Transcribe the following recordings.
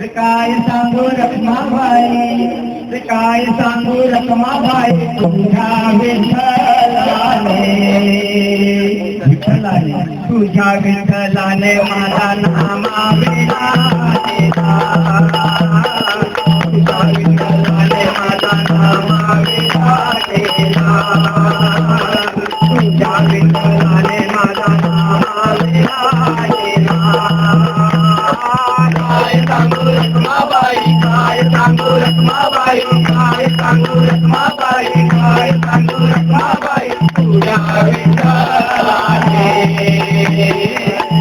काय सांगू रखमाबाई, काय सांगू रखमाबाई, तुझ्या विठ्ठलाने, विठ्ठलाने तुझ्या विठ्ठलाने माझा नामा विला तुझ्या विठ्ठलाने माझा नामा विला तुझ्या विठ्ठलाने माझा नामा विला काय सांगू रखमाबाई, काय सांगू रखमाबाई, काय सांगू रखमाबाई, काय सांगू रखमाबाई, तुझ्या विठ्ठलाने,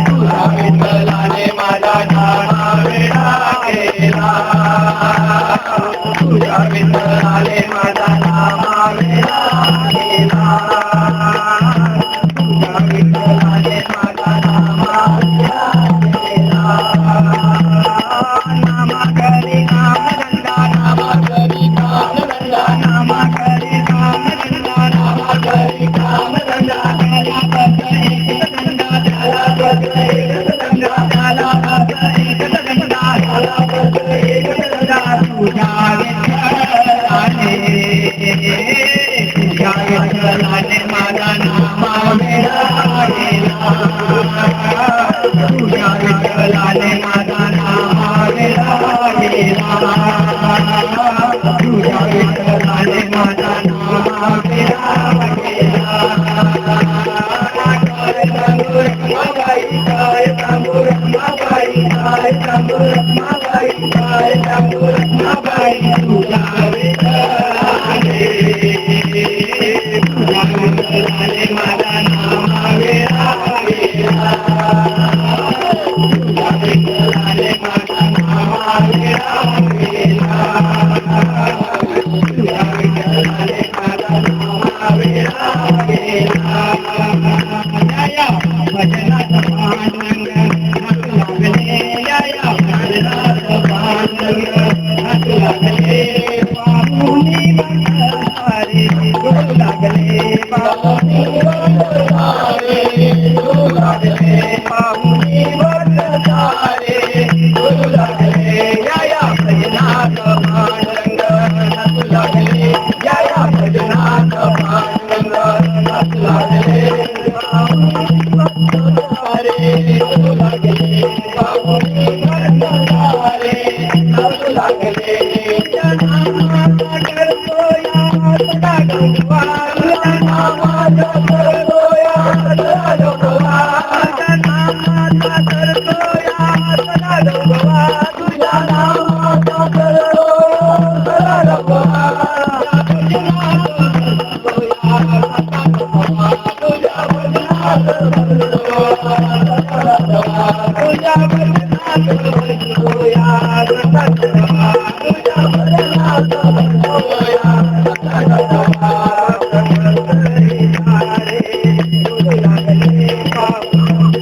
तुझ्या विठ्ठलाने माझा नामा वेडा केला, तुझ्या विठ्ठलाने माझा नामा वेडा केला, तुझ्या विठ्ठलाने माझा नामा वेडा केला. नामा करी नाम गंगा, नामा करी नाम गंगा, नामा करी नाम गंगा, नामा करी नाम गंगा, त्याला फक्त एक गंगा, त्याला फक्त एक गंगा, त्याला फक्त एक गंगा, त्याला फक्त एक गंगा, तुझ्या विठ्ठलाने, तुझ्या विठ्ठलाने माझा नामा वेडा केला, तुझ्या विठ्ठलाने माझा नामा वेडा केला, तुझ्या विठ्ठलाने माझा नामा वेडा केला. काय सांगू रखमाबाई, काय सांगू रखमाबाई, काय सांगू रखमाबाई, काय सांगू रखमाबाई, तुझ्या विठ्ठलाने, तुझ्या विठ्ठलाने माझा नामा वेडा केला, तुझ्या विठ्ठलाने माझा नामा वेडा केला, तुझ्या विठ्ठलाने माझा नामा वेडा केला. या भजनात पांडुरंग हातू लागले, या भजनात पांडुरंग हातू लागले, पाहुणी बंधारे डोलू लागले, पाहुणी बंधारे डोलू लागले, पाहुणी बंधारे डोलू लागले, या भजनात पांडुरंग हातू लागले, या भजनात पांडुरंग हातू लागले, पाहुणी बंधारे डोलू लागले, पाहुणी बंधारे डोलू लागले, या नामाचा करतो या सदा गंगवा, या नामाचा करतो या सदा गंगवा, या नामाचा करतो या सदा गंगवा, तुझ्या नामाचा करतो सदा गंगवा, तुझ्या भजनात करतो सदा गंगवा, तुझ्या भजनात करतो या सदा गंगवा, तुझ्या भजनात करतो या सदा गंगवा, डोलू लागले, पाहुणी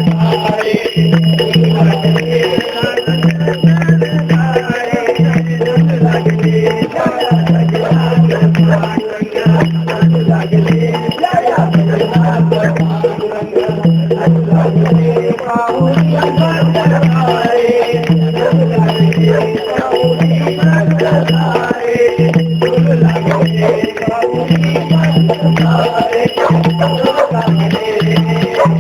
बंधारे डोलू लागले, डोलू लागले, या भजनात पांडुरंग हातू लागले, या भजनात पांडुरंग हातू लागले, पाहुणी बंधारे डोलू लागले, पाहुणी बंधारे डोलू लागले, पाहुणी बंधारे डोलू लागले,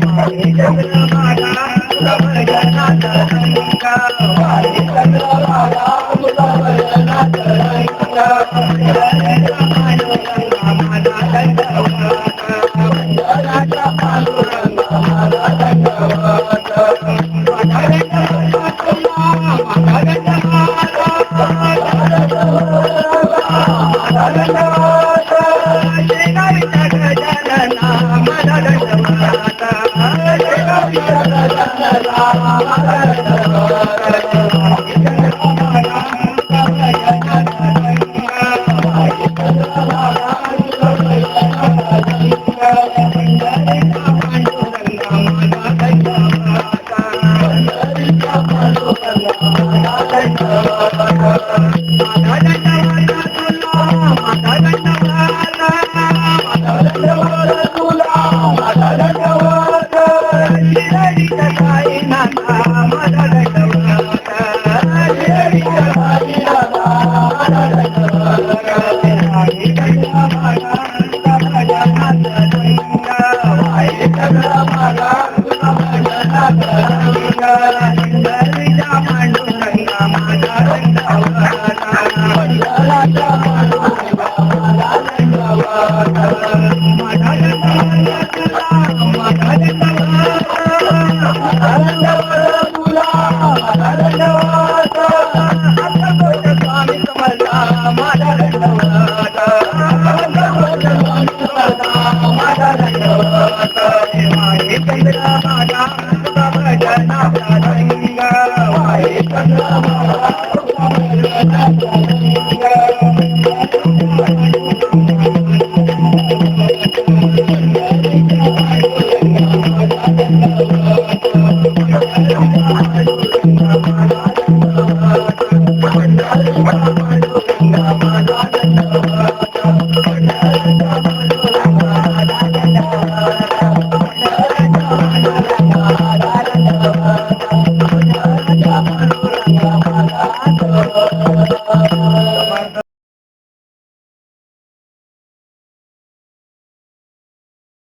वाणी चंद्रभागा तुला भजनात रंगा, वाणी चंद्रभागा तुला भजनात रंगा, वंदनाचा पांडुरंगा माझा दंडवत, वंदनाचा पांडुरंगा माझा दंडवत, माझा दंडवत तुला, माझा दंडवत, माझा दंडवत, शेगावीचा गजानना माझा दंडवत, शेगावीचा गजानना माझा दंडवत, चंद्रभागा तुला भजनात रंगा, चंद्रभागा तुला भजनात रंगा, वंदनाचा पांडुरंगा माझा दंडवत, वंदनाचा पांडुरंगा माझा दंडवत, माझा दंडवत तुला, माझा दंडवत, माझा दंडवत तुला, माझा दंडवत, शिर्डीच्या साईनाथा माझा दंडवत, Thank you.